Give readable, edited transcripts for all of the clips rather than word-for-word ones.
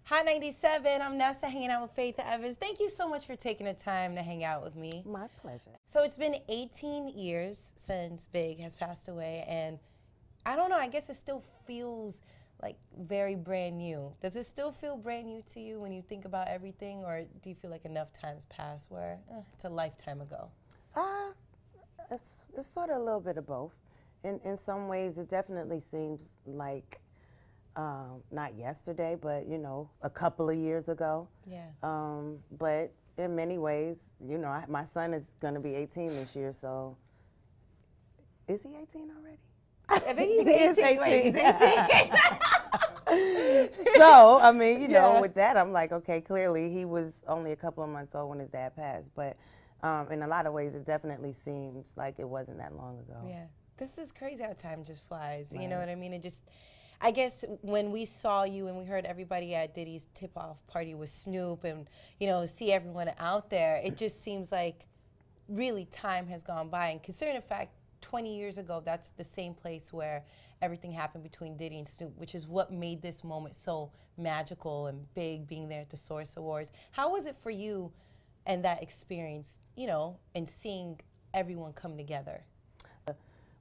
Hot 97, I'm Nessa hanging out with Faith Evans. Thank you so much for taking the time to hang out with me. My pleasure. So it's been 18 years since Big has passed away, and I don't know, I guess it still feels like very brand new. Does it still feel brand new to you when you think about everything, or do you feel like enough times passed where it's a lifetime ago? It's sort of a little bit of both. In some ways, it definitely seems like not yesterday, but you know, a couple of years ago. Yeah. But in many ways, you know, my son is going to be 18 this year, so is he 18 already? I think he's 18. Wait, he's 18. So, I mean, you know, with that, I'm like, okay, clearly he was only a couple of months old when his dad passed. But in a lot of ways, it definitely seems like it wasn't that long ago. Yeah. This is crazy how time just flies. Right. You know what I mean? It just, I guess when we saw you and we heard everybody at Diddy's tip-off party with Snoop and, you know, see everyone out there, it just seems like really time has gone by. And considering the fact 20 years ago, that's the same place where everything happened between Diddy and Snoop, which is what made this moment so magical and big, being there at the Source Awards. How was it for you and that experience, you know, and seeing everyone come together?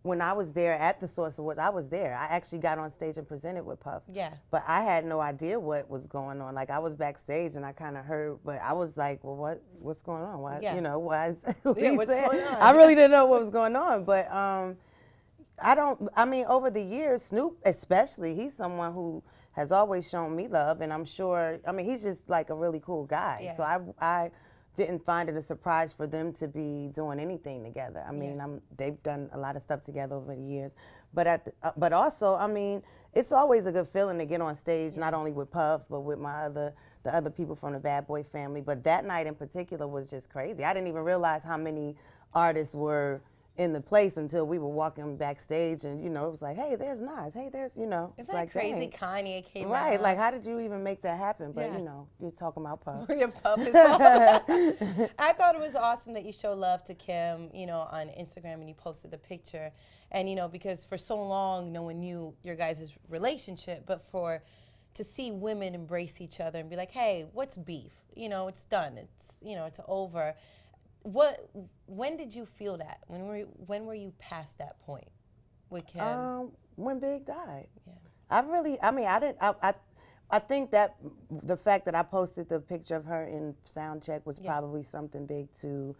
When I was there at the Source Awards, I was there. I actually got on stage and presented with Puff. Yeah. But I had no idea what was going on. Like, I was backstage and I kind of heard, but I was like, well, what's going on? Why, you know, why is what's going on? I really didn't know what was going on. But I mean, over the years, Snoop especially, he's someone who has always shown me love, and I'm sure, I mean, he's just like a really cool guy. Yeah. So I didn't find it a surprise for them to be doing anything together. I mean, they've done a lot of stuff together over the years, but but also, I mean, it's always a good feeling to get on stage, not only with Puff, but with the other people from the Bad Boy family. But that night in particular was just crazy. I didn't even realize how many artists were in the place until we were walking backstage, and you know, it was like, hey, there's Nas, hey, there's, you know, it's like crazy. Dang. Kanye came out. Right, like how did you even make that happen? But you know, you're talking about Puff. Yeah, Puff is I thought it was awesome that you show love to Kim, you know, on Instagram, and you posted the picture, and you know, because for so long no one knew your guys' relationship, but to see women embrace each other and be like, hey, what's beef? You know, it's done. It's, you know, it's over. When did you feel that? When were you past that point with Kim? When Big died. Yeah. I think that the fact that I posted the picture of her in sound check was probably something big to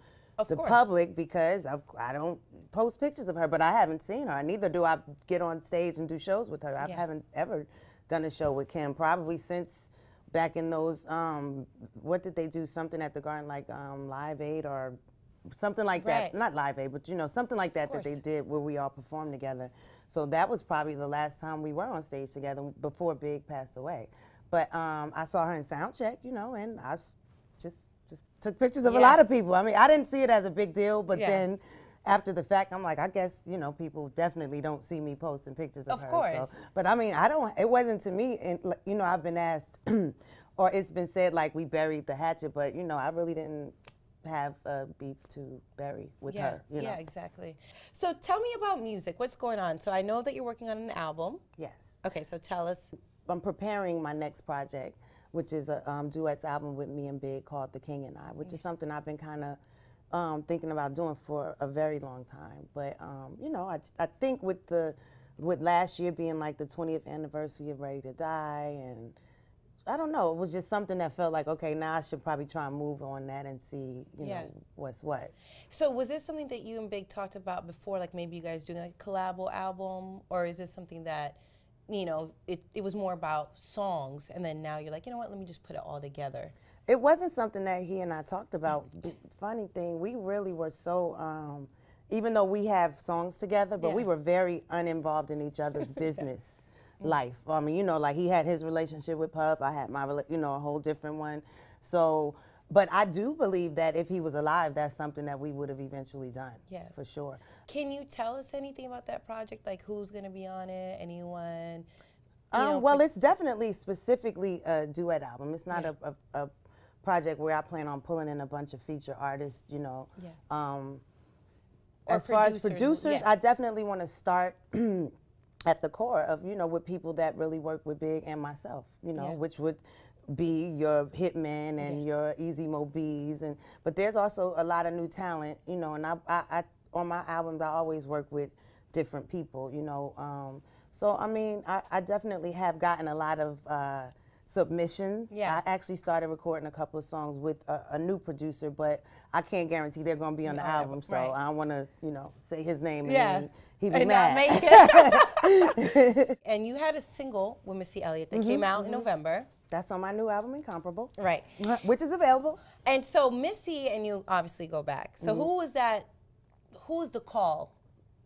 the public, because I don't post pictures of her, but I haven't seen her. Neither do I get on stage and do shows with her. I haven't ever done a show with Kim, probably since back in those, what did they do? Something at the Garden, like Live Aid or something like that. Not Live Aid, but you know, something like that that they did where we all performed together. So that was probably the last time we were on stage together before Big passed away. But I saw her in Soundcheck, you know, and I just took pictures of a lot of people. I mean, I didn't see it as a big deal, but then after the fact, I'm like, I guess, you know, people definitely don't see me posting pictures of her. Of course. So, but I mean, it wasn't to me, and you know, I've been asked, or it's been said like we buried the hatchet, but you know, I really didn't have a beef to bury with her. You know? Yeah, exactly. So tell me about music. What's going on? So I know that you're working on an album. Yes. Okay, so tell us. I'm preparing my next project, which is a duets album with me and Big called The King and I, which is something I've been kind of thinking about doing for a very long time. But you know, I think with last year being like the 20th anniversary of Ready to Die, and I don't know, it was just something that felt like, okay, now I should probably try and move on that and see, you know, what's what. So was this something that you and Big talked about before, like maybe you guys doing like a collabo album, or is this something that, you know, it was more about songs, and then now you're like, you know what, let me just put it all together? It wasn't something that he and I talked about. Funny thing, we really were so, even though we have songs together, but we were very uninvolved in each other's business life. I mean, you know, like he had his relationship with Puff, I had my, you know, a whole different one. So, but I do believe that if he was alive, that's something that we would have eventually done. Yeah, for sure. Can you tell us anything about that project? Like who's going to be on it? Anyone? You know, well, it's definitely specifically a duet album. It's not a project where I plan on pulling in a bunch of feature artists, you know. As far as producers, I definitely want to start at the core of, you know, with people that really work with Big and myself, you know, which would be your Hitmen and your Easy Mo B's, but there's also a lot of new talent, you know, and I on my albums I always work with different people, you know. So I mean, I definitely have gotten a lot of submissions. I actually started recording a couple of songs with a new producer, but I can't guarantee they're going to be on the album, so I don't want to, you know, say his name and then he be mad. Not make it. And you had a single with Missy Elliott that came out in November. That's on my new album, Incomparable. Right. Which is available. And so Missy and you obviously go back. So who was that, who was the call,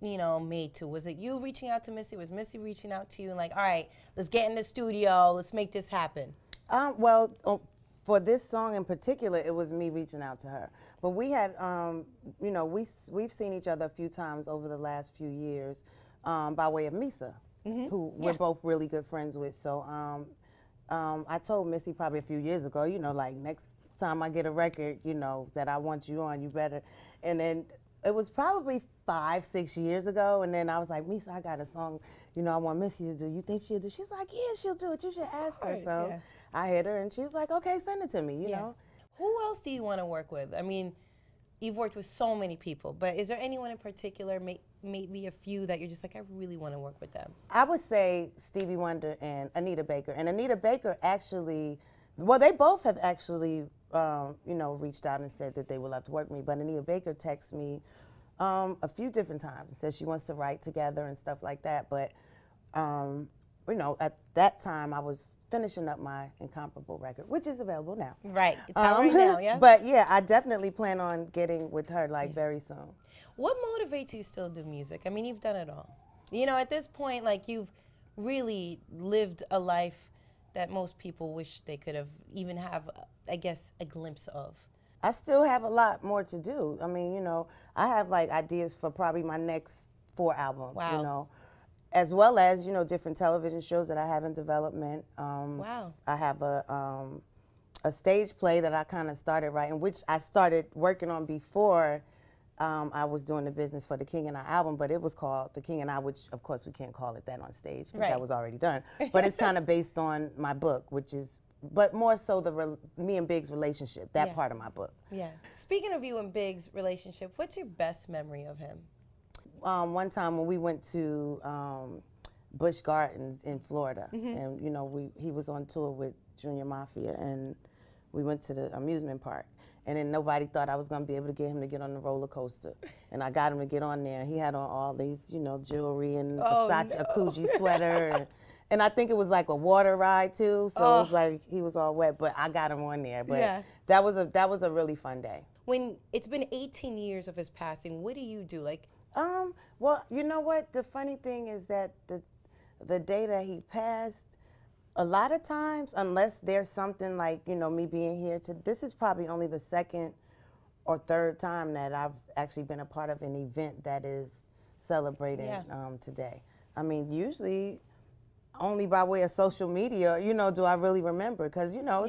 you know, made to? Was it you reaching out to Missy? Was Missy reaching out to you and like, all right, let's get in the studio, let's make this happen? Well, for this song in particular, it was me reaching out to her. But we had, you know, we've seen each other a few times over the last few years by way of Misa, who we're both really good friends with. So I told Missy probably a few years ago, you know, like next time I get a record, you know, that I want you on, you better. And then it was probably 5, 6 years ago, and then I was like, Misa, I got a song, you know, I want Missy to do. You think she'll do? She's like, yeah, she'll do it. You should ask her. So I hit her, and she was like, okay, send it to me, you know. Who else do you want to work with? I mean, you've worked with so many people, but is there anyone in particular, maybe a few that you're just like, I really want to work with them? I would say Stevie Wonder and Anita Baker. And Anita Baker actually, well, they both have actually, you know, reached out and said that they would love to work with me. But Anita Baker texted me a few different times and said she wants to write together and stuff like that. But, you know, at that time I was finishing up my Incomparable record, which is available now. Right, it's out right now, yeah? But yeah, I definitely plan on getting with her like very soon. What motivates you still to do music? I mean, you've done it all. You know, at this point, like you've really lived a life that most people wish they could have even have, I guess, a glimpse of. I still have a lot more to do. I mean, you know, I have like ideas for probably my next 4 albums, you know, as well as, you know, different television shows that I have in development. I have a stage play that I kind of started writing, which I started working on before I was doing the business for the King and I album, but it was called The King and I, which of course we can't call it that on stage because that was already done. But it's kind of based on my book, which is, but more so me and Big's relationship, that part of my book. Yeah. Speaking of you and Big's relationship, what's your best memory of him? One time when we went to Busch Gardens in Florida, and you know, he was on tour with Junior Mafia, and we went to the amusement park, and then nobody thought I was going to be able to get him to get on the roller coaster, and I got him to get on there, and he had on all these, you know, jewelry and a Coogee sweater, and I think it was like a water ride too, so it was like he was all wet, but I got him on there. But that was a really fun day. When it's been 18 years of his passing, what do you do? Like, well, you know what? The funny thing is that the day that he passed, a lot of times, unless there's something like, you know, me being here, this is probably only the 2nd or 3rd time that I've actually been a part of an event that is celebrating today. I mean, usually only by way of social media, you know, do I really remember, because, you know,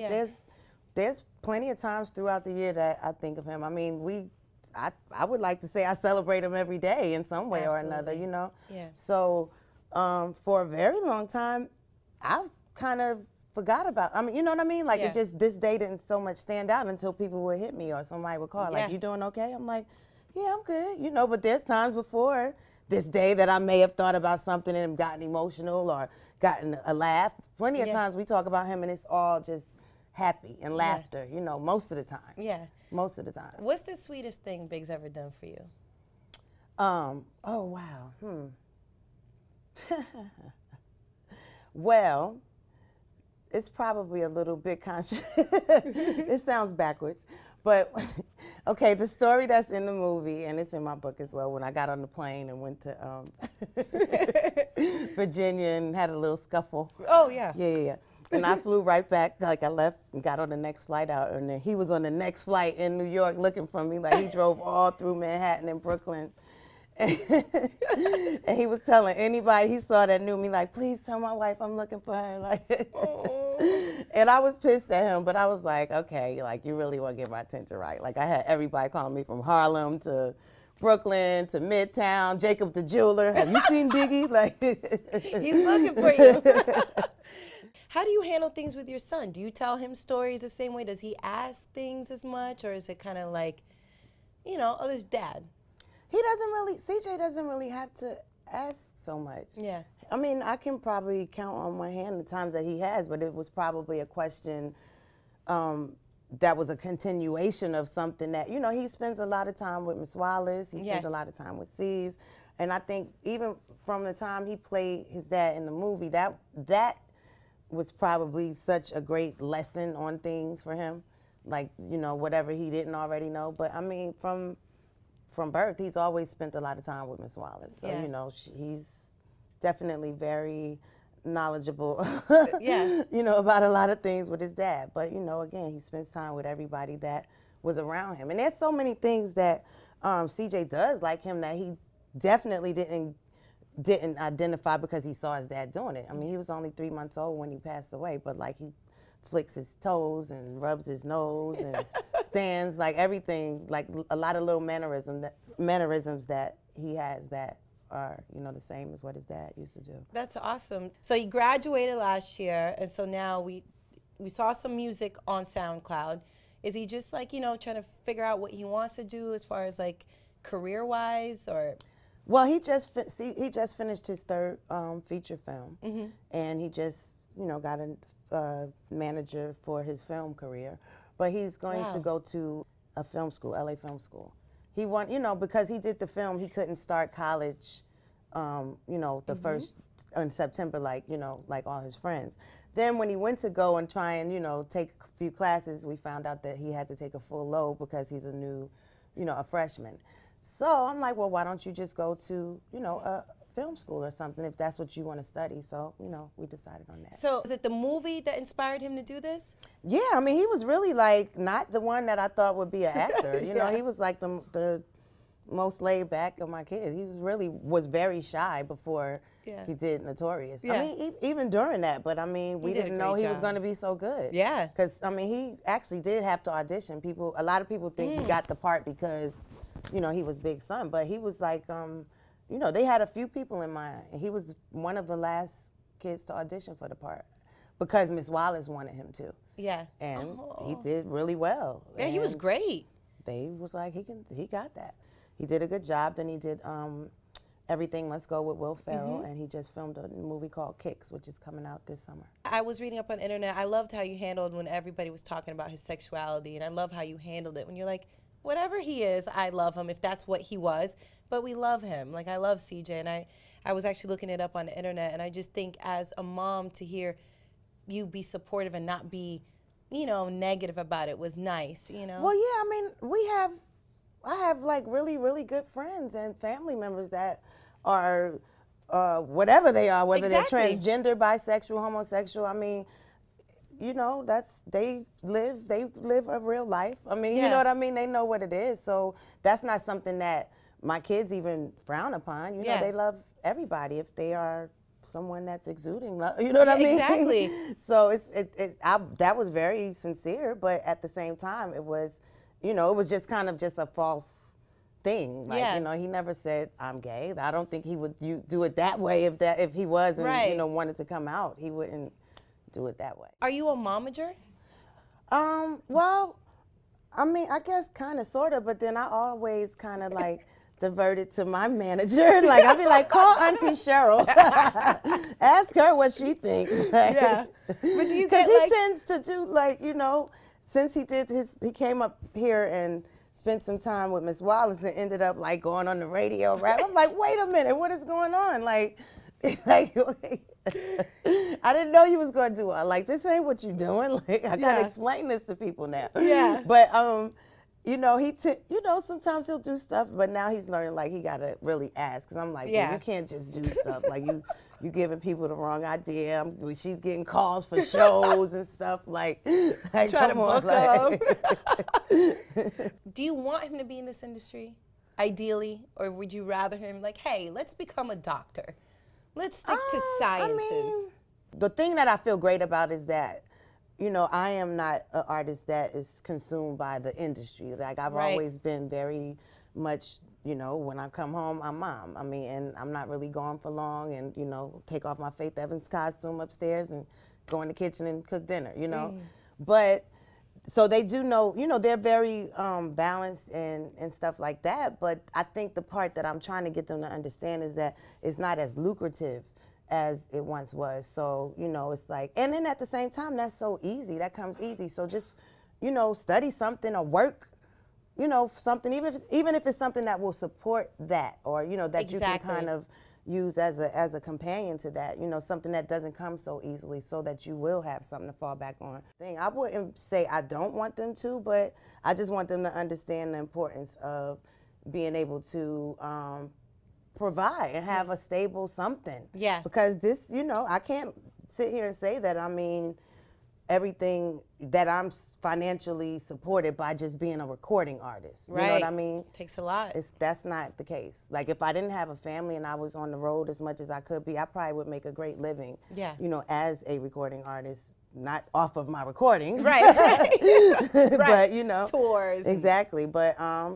there's plenty of times throughout the year that I think of him. I mean, I would like to say I celebrate him every day in some way or another, you know? So for a very long time, I kind of forgot about, I mean, you know what I mean? Like it just, this day didn't so much stand out until people would hit me or somebody would call, like, you doing okay? I'm like, yeah, I'm good, you know, but there's times before this day that I may have thought about something and gotten emotional or gotten a laugh. Plenty of times we talk about him and it's all just happy and laughter, you know, most of the time. Most of the time. What's the sweetest thing Big's ever done for you? Oh, wow. Well, it's probably a little bit it sounds backwards. But, okay, the story that's in the movie, and it's in my book as well, when I got on the plane and went to Virginia and had a little scuffle. Oh, yeah. Yeah. And I flew right back, like I left and got on the next flight out, and then he was on the next flight in New York looking for me, like he drove all through Manhattan and Brooklyn. And he was telling anybody he saw that knew me, like, please tell my wife I'm looking for her. Like, and I was pissed at him, but I was like, okay, like, you really want to get my attention, right? Like, I had everybody calling me from Harlem to Brooklyn to Midtown, Jacob the jeweler. Have you seen Biggie? Like, he's looking for you. How do you handle things with your son? Do you tell him stories the same way? Does he ask things as much, or is it kind of like, you know, oh, this dad? He doesn't really, CJ doesn't really have to ask so much. Yeah. I mean, I can probably count on my hand the times that he has, but it was probably a question that was a continuation of something that, you know, he spends a lot of time with Miss Wallace. He spends a lot of time with C's. And I think even from the time he played his dad in the movie, that was probably such a great lesson on things for him. Like, you know, whatever he didn't already know. But I mean, from birth, he's always spent a lot of time with Miss Wallace. So, you know, he's definitely very knowledgeable, you know, about a lot of things with his dad. But, you know, again, he spends time with everybody that was around him. And there's so many things that CJ does like him that he definitely didn't identify because he saw his dad doing it. I mean, he was only 3 months old when he passed away, but like he flicks his toes and rubs his nose and stands, like everything, like a lot of little mannerisms that he has that are, you know, the same as what his dad used to do. That's awesome. So you graduated last year, and so now we saw some music on SoundCloud. Is he just like, you know, trying to figure out what he wants to do as far as like career-wise, or? Well, he just finished his third feature film, and he just, you know, got a manager for his film career. But he's going to go to a film school, LA Film School. He you know, because he did the film, he couldn't start college, you know, the first in September, like, you know, like all his friends. Then when he went to go and try and, you know, take a few classes, we found out that he had to take a full load because he's a new, you know, a freshman. So I'm like, well, why don't you just go to, you know, a film school or something if that's what you want to study. So, you know, we decided on that. So is it the movie that inspired him to do this? Yeah, I mean, he was really like not the one that I thought would be an actor. You know, he was like the most laid back of my kids. He was very shy before he did Notorious. I mean, even during that, but I mean, we didn't know he was going to be so good. Yeah. Because, I mean, he actually did have to audition. A lot of people think he got the part because, you know, he was Big Son, but he was like, you know, they had a few people in mind, and he was one of the last kids to audition for the part because Miss Wallace wanted him to. Yeah. And he did really well. Yeah, he was great. They was like, he got that. He did a good job. Then he did Everything Must Go with Will Ferrell, and he just filmed a movie called Kicks, which is coming out this summer. I was reading up on the internet. I loved how you handled when everybody was talking about his sexuality, and I love how you handled it when you're like, whatever he is, I love him if that's what he was, but we love him. Like, I love CJ, and I was actually looking it up on the internet, and I just think as a mom to hear you be supportive and not be, you know, negative about it was nice, you know? Well, yeah, I mean, I have like really, really good friends and family members that are whatever they are, whether they're transgender, bisexual, homosexual. I mean, you know, they live a real life. I mean, you know what I mean? They know what it is. So that's not something that my kids even frown upon. You know, they love everybody if they are someone that's exuding love. You know what I mean? Exactly. So that was very sincere, but at the same time, it was, you know, it was just kind of just a false thing. Like, you know, he never said, I'm gay. I don't think he would do it that way if he was and, you know, wanted to come out. He wouldn't do it that way. Are you a momager? Well, I mean, I guess kind of, sort of, but then I always kind of like diverted to my manager. Like, I'd be like, call Auntie Cheryl. Ask her what she thinks. Like, yeah. But do you get, like, he tends to do, like, you know, since he came up here and spent some time with Miss Wallace and ended up like going on the radio rap. I'm like, wait a minute, what is going on? Like I didn't know you was gonna do it. Like, this ain't what you doing. Like, I gotta explain this to people now. Yeah. But you know, you know, sometimes he'll do stuff, but now he's learning, like, he gotta really ask. Cause I'm like, you can't just do stuff. Like, you giving people the wrong idea. She's getting calls for shows and stuff. Like try to book them. Do you want him to be in this industry, ideally, or would you rather him like, hey, let's become a doctor, let's stick to sciences? I mean, the thing that I feel great about is that, you know, I am not an artist that is consumed by the industry. Like, I've always been very much, you know, when I come home, I'm mom. I mean, and I'm not really gone for long, and, you know, take off my Faith Evans costume upstairs and go in the kitchen and cook dinner, you know. But so they do know, you know, they're very balanced and stuff like that. But I think the part that I'm trying to get them to understand is that it's not as lucrative as it once was. So, you know, it's like, and then at the same time, that's so easy. That comes easy. So just, you know, study something or work, you know, something, even if it's something that will support that, or, you know, that you can kind of use as a companion to that, you know, something that doesn't come so easily, so that you will have something to fall back on. I wouldn't say I don't want them to, but I just want them to understand the importance of being able to provide and have a stable something. Yeah. Because this, you know, I can't sit here and say that, I mean, everything that I'm financially supported by just being a recording artist. You know what I mean? Takes a lot. That's not the case. Like, if I didn't have a family and I was on the road as much as I could be, I probably would make a great living, you know, as a recording artist, not off of my recordings. But, you know. Tours. Exactly. But,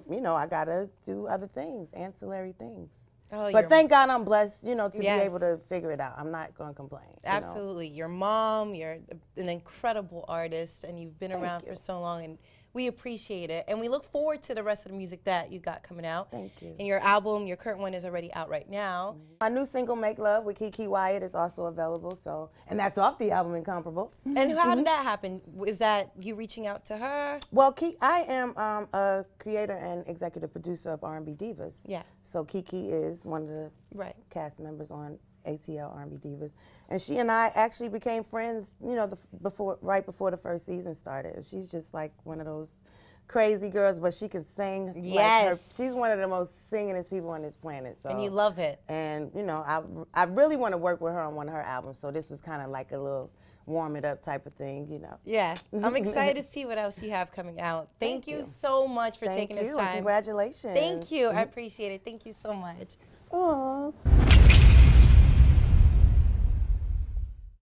you know, I got to do other things, ancillary things. Oh, but thank God I'm blessed, you know, to be able to figure it out. I'm not going to complain. Absolutely. Your mom, you're an incredible artist, and you've been around for so long, and we appreciate it. And we look forward to the rest of the music that you got coming out. Thank you. And your album, your current one, is already out right now. My new single, Make Love, with Kiki Wyatt, is also available. So, and that's off the album Incomparable. And how did that happen? Is that you reaching out to her? Well, I am a creator and executive producer of R&B Divas. Yeah. So Kiki is one of the cast members on ATL R&B Divas, and she and I actually became friends, you know, right before the first season started. She's just like one of those crazy girls, but she can sing. Yes. She's one of the most singingest people on this planet. So, and you love it. And, you know, I really want to work with her on one of her albums, so this was kind of like a little warm it up type of thing, you know. Yeah. I'm excited to see what else you have coming out. Thank you so much for taking this time. Congratulations. Thank you. I appreciate it. Thank you so much. Aww.